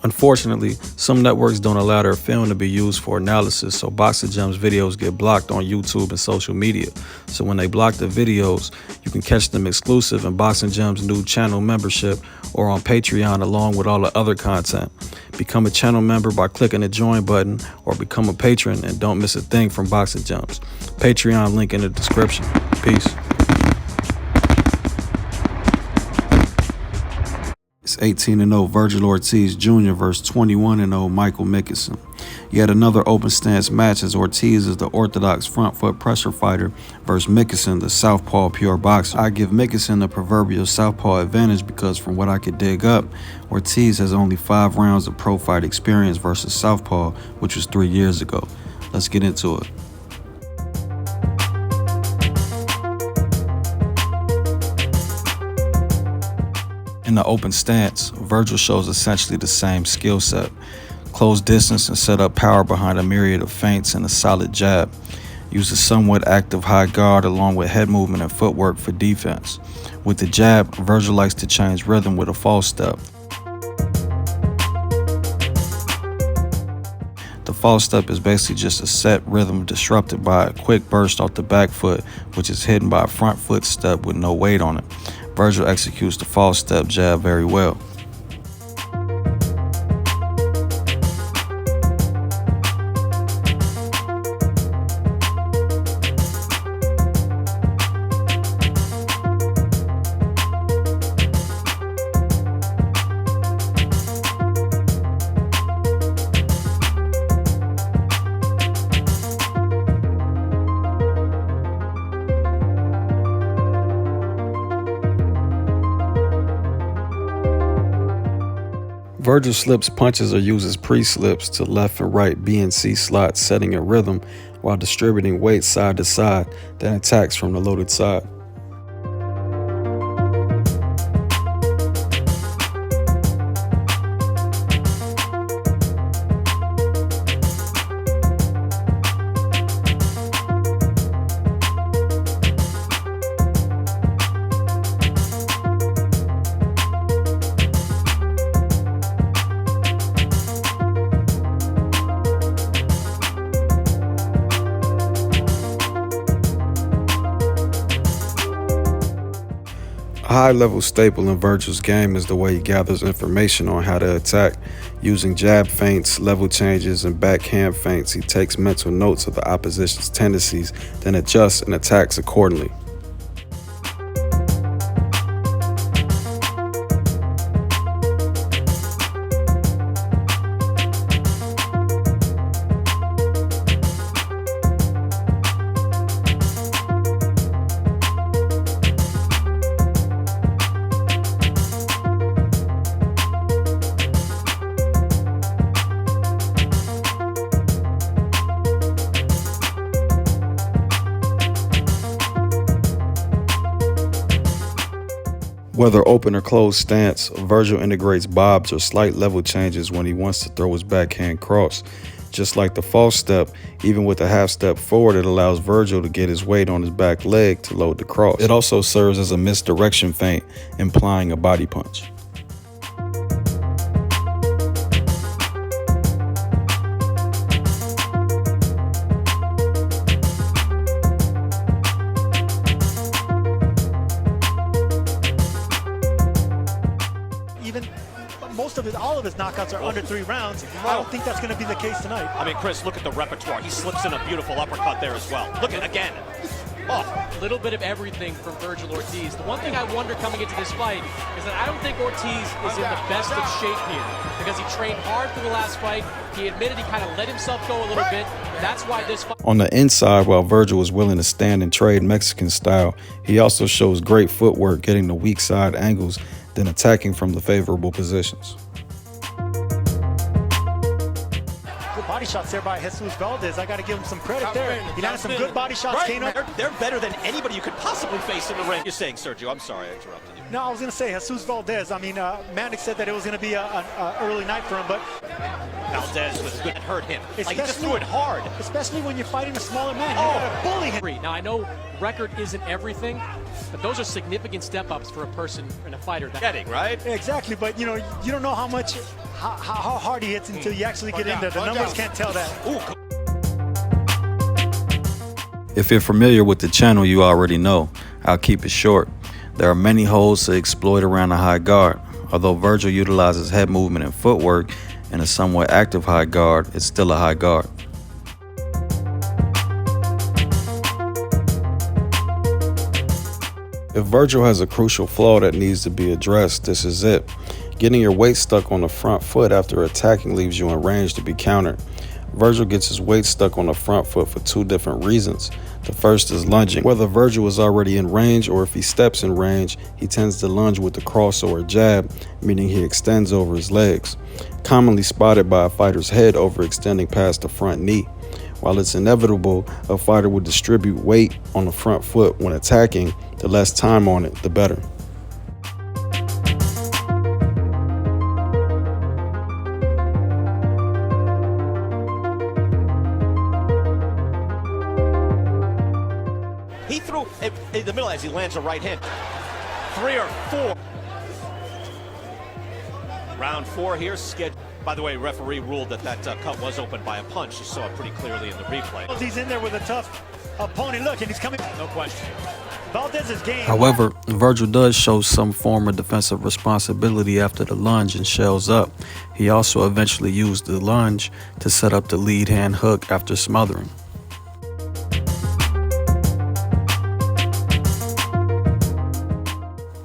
Unfortunately, some networks don't allow their film to be used for analysis, so Boxing Gems videos get blocked on YouTube and social media. So when they block the videos, you can catch them exclusive in Boxing Gems' new channel membership or on Patreon along with all the other content. Become a channel member by clicking the join button or become a patron and don't miss a thing from Boxing Gems. Patreon link in the description. Peace. It's 18-0 Vergil Ortiz Jr. versus 21-0 Michael McKinson. Yet another open stance match as Ortiz is the orthodox front foot pressure fighter versus McKinson, the southpaw pure boxer. I give McKinson the proverbial southpaw advantage because from what I could dig up, Ortiz has only 5 rounds of pro fight experience versus southpaw, which was 3 years ago. Let's get into it. In the open stance, Vergil shows essentially the same skill set. Close distance and set up power behind a myriad of feints and a solid jab. Uses somewhat active high guard along with head movement and footwork for defense. With the jab, Vergil likes to change rhythm with a false step. The false step is basically just a set rhythm disrupted by a quick burst off the back foot, which is hidden by a front foot step with no weight on it. Vergil executes the false step jab very well. Vergil slips punches or uses pre-slips to left and right B and C slots, setting a rhythm while distributing weight side to side, then attacks from the loaded side. A high-level staple in Vergil's game is the way he gathers information on how to attack. Using jab feints, level changes, and backhand feints, he takes mental notes of the opposition's tendencies, then adjusts and attacks accordingly. Whether open or closed stance, Vergil integrates bobs or slight level changes when he wants to throw his backhand cross. Just like the false step, even with a half step forward, it allows Vergil to get his weight on his back leg to load the cross. It also serves as a misdirection feint, implying a body punch. All of his knockouts are under 3 rounds. I don't think that's going to be the case tonight. I mean, Chris, look at the repertoire. He slips in a beautiful uppercut there as well. Look at again. Oh, a little bit of everything from Vergil Ortiz. The one thing I wonder coming into this fight is that I don't think Ortiz is in the best of shape here because he trained hard for the last fight. He admitted he kind of let himself go a little bit. That's why this fight. On the inside, while Vergil was willing to stand and trade Mexican style, he also shows great footwork, getting the weak side angles, then attacking from the favorable positions. Body shots there by Jesus Valdez. I got to give him some credit there. He had some good body shots. Right. They're better than anybody you could possibly face in the ring. You're saying, Sergio, I'm sorry I interrupted you. No, I was going to say Jesus Valdez. I mean, Manic said that it was going to be an early night for him, but Valdez was good and hurt him. Like, he just threw it hard. Especially when you're fighting a smaller man. You got to bully him. Now, I know record isn't everything, but those are significant step-ups for a person and a fighter. Getting, right? Exactly, but you know, you don't know how much how hard he hits until you actually get in there. The numbers can't tell that. If you're familiar with the channel, you already know. I'll keep it short. There are many holes to exploit around the high guard. Although Vergil utilizes head movement and footwork in a somewhat active high guard, it's still a high guard. If Vergil has a crucial flaw that needs to be addressed, this is it. Getting your weight stuck on the front foot after attacking leaves you in range to be countered. Vergil gets his weight stuck on the front foot for two different reasons. The first is lunging. Whether Vergil is already in range or if he steps in range, he tends to lunge with the cross or a jab, meaning he extends over his legs, commonly spotted by a fighter's head overextending past the front knee. While it's inevitable a fighter would distribute weight on the front foot when attacking, the less time on it, the better. He threw in the middle as he lands a right hand. 3 or 4. Round 4 here, scheduled. By the way, referee ruled that cut was opened by a punch. You saw it pretty clearly in the replay. He's in there with a tough opponent. Look, and he's coming. No question. Valdez's game. However, Vergil does show some form of defensive responsibility after the lunge and shells up. He also eventually used the lunge to set up the lead hand hook after smothering.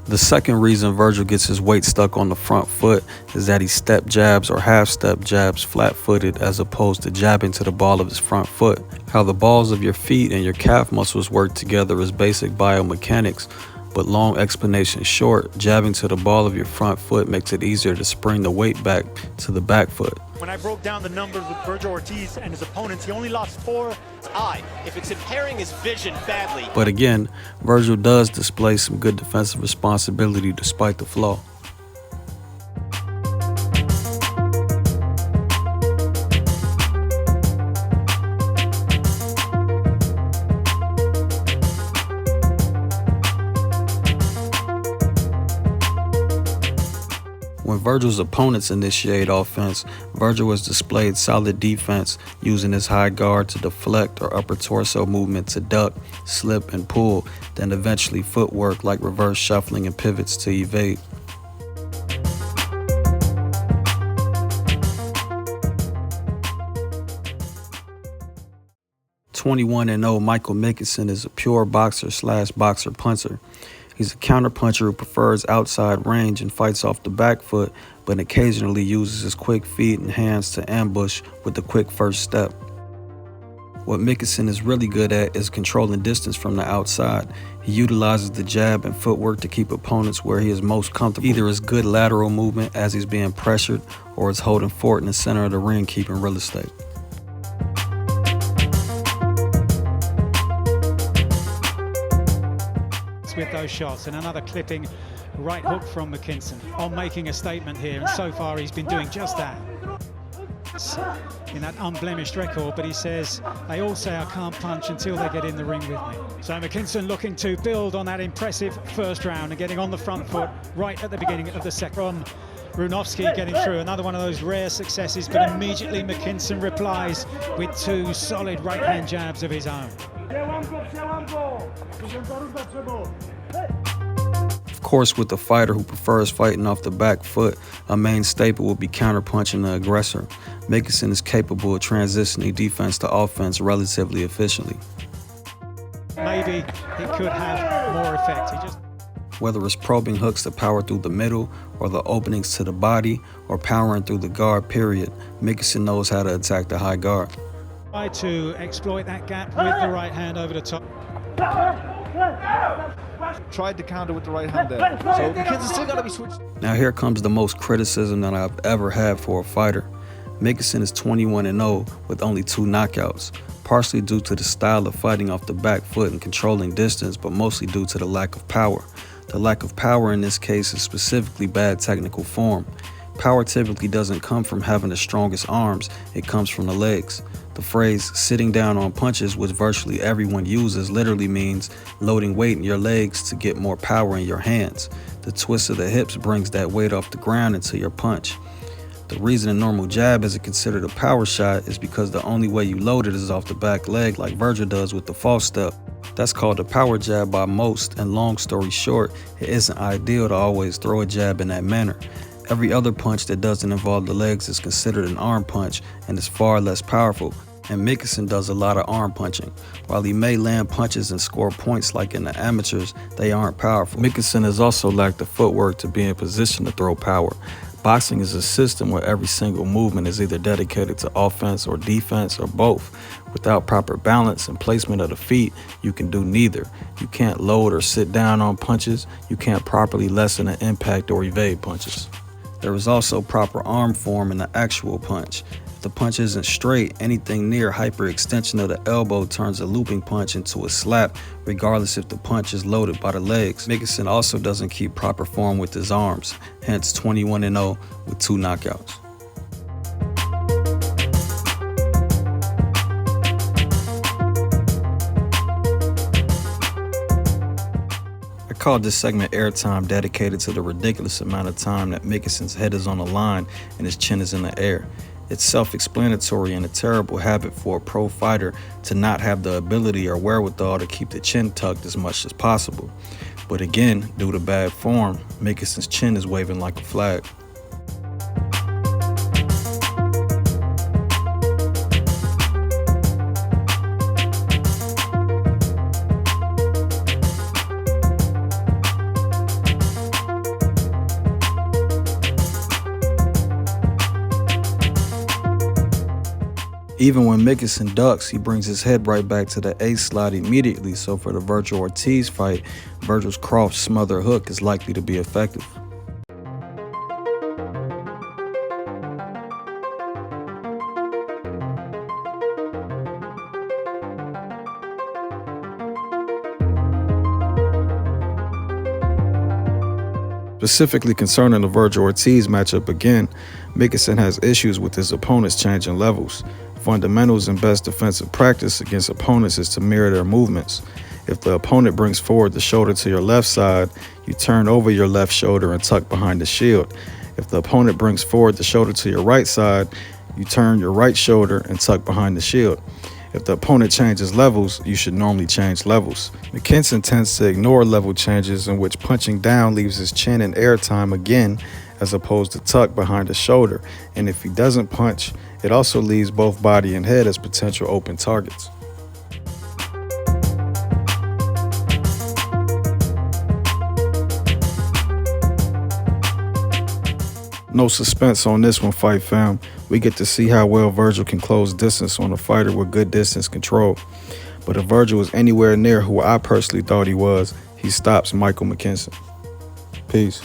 The second reason Vergil gets his weight stuck on the front foot is that he step jabs or half step jabs flat-footed as opposed to jabbing to the ball of his front foot. How the balls of your feet and your calf muscles work together is basic biomechanics, but long explanation short, jabbing to the ball of your front foot makes it easier to spring the weight back to the back foot. When I broke down the numbers with Vergil Ortiz and his opponents, he only lost 4. If it's impairing his vision badly. But again, Vergil does display some good defensive responsibility despite the flaw. When Vergil's opponents initiate offense, Vergil has displayed solid defense, using his high guard to deflect or upper torso movement to duck, slip, and pull, then eventually footwork like reverse shuffling and pivots to evade. .21-0 Michael McKinson is a pure boxer/boxer puncher. He's a counterpuncher who prefers outside range and fights off the back foot, but occasionally uses his quick feet and hands to ambush with the quick first step. What McKinson is really good at is controlling distance from the outside. He utilizes the jab and footwork to keep opponents where he is most comfortable. Either his good lateral movement as he's being pressured, or his holding fort in the center of the ring, keeping real estate. With those shots, and another clipping right hook from McKinson on making a statement here, and so far he's been doing just that in that unblemished record. But he says they all say I can't punch until they get in the ring with me. So McKinson looking to build on that impressive first round and getting on the front foot right at the beginning of the second. From Runovsky getting through, another one of those rare successes, but immediately McKinson replies with 2 solid right hand jabs of his own. Of course, with a fighter who prefers fighting off the back foot, a main staple will be counterpunching the aggressor. McKinson is capable of transitioning defense to offense relatively efficiently. Maybe he could have more effect. Whether it's probing hooks to power through the middle, or the openings to the body, or powering through the guard period, McKinson knows how to attack the high guard. Try to exploit that gap with the right hand over the top. Tried to counter with the right hand there. So McKinson's still got to be switched. Now here comes the most criticism that I've ever had for a fighter. McKinson is 21-0 with only 2 knockouts, partially due to the style of fighting off the back foot and controlling distance, but mostly due to the lack of power. The lack of power in this case is specifically bad technical form. Power typically doesn't come from having the strongest arms, it comes from the legs. The phrase sitting down on punches, which virtually everyone uses, literally means loading weight in your legs to get more power in your hands. The twist of the hips brings that weight off the ground into your punch. The reason a normal jab isn't considered a power shot is because the only way you load it is off the back leg like Vergil does with the false step. That's called a power jab by most, and long story short, it isn't ideal to always throw a jab in that manner. Every other punch that doesn't involve the legs is considered an arm punch and is far less powerful. And McKinson does a lot of arm punching. While he may land punches and score points like in the amateurs, they aren't powerful. McKinson has also lacked the footwork to be in position to throw power. Boxing is a system where every single movement is either dedicated to offense or defense or both. Without proper balance and placement of the feet, you can do neither. You can't load or sit down on punches. You can't properly lessen an impact or evade punches. There is also proper arm form in the actual punch. If the punch isn't straight, anything near hyperextension of the elbow turns a looping punch into a slap, regardless if the punch is loaded by the legs. McKinson also doesn't keep proper form with his arms, hence 21-0 with 2 knockouts. I called this segment Airtime, dedicated to the ridiculous amount of time that McKinson's head is on the line and his chin is in the air. It's self-explanatory and a terrible habit for a pro fighter to not have the ability or wherewithal to keep the chin tucked as much as possible. But again, due to bad form, McKinson's chin is waving like a flag. Even when McKinson ducks, he brings his head right back to the ace slot immediately, so for the Vergil Ortiz fight, Vergil's cross smother hook is likely to be effective. Specifically concerning the Vergil Ortiz matchup again, McKinson has issues with his opponents changing levels. Fundamentals and best defensive practice against opponents is to mirror their movements. If the opponent brings forward the shoulder to your left side, you turn over your left shoulder and tuck behind the shield. If the opponent brings forward the shoulder to your right side, you turn your right shoulder and tuck behind the shield. If the opponent changes levels, you should normally change levels. McKinson tends to ignore level changes in which punching down leaves his chin in airtime again, as opposed to tuck behind the shoulder. And if he doesn't punch, it also leaves both body and head as potential open targets. No suspense on this one, Fight Fam. We get to see how well Vergil can close distance on a fighter with good distance control. But if Vergil is anywhere near who I personally thought he was, he stops Michael McKinson. Peace.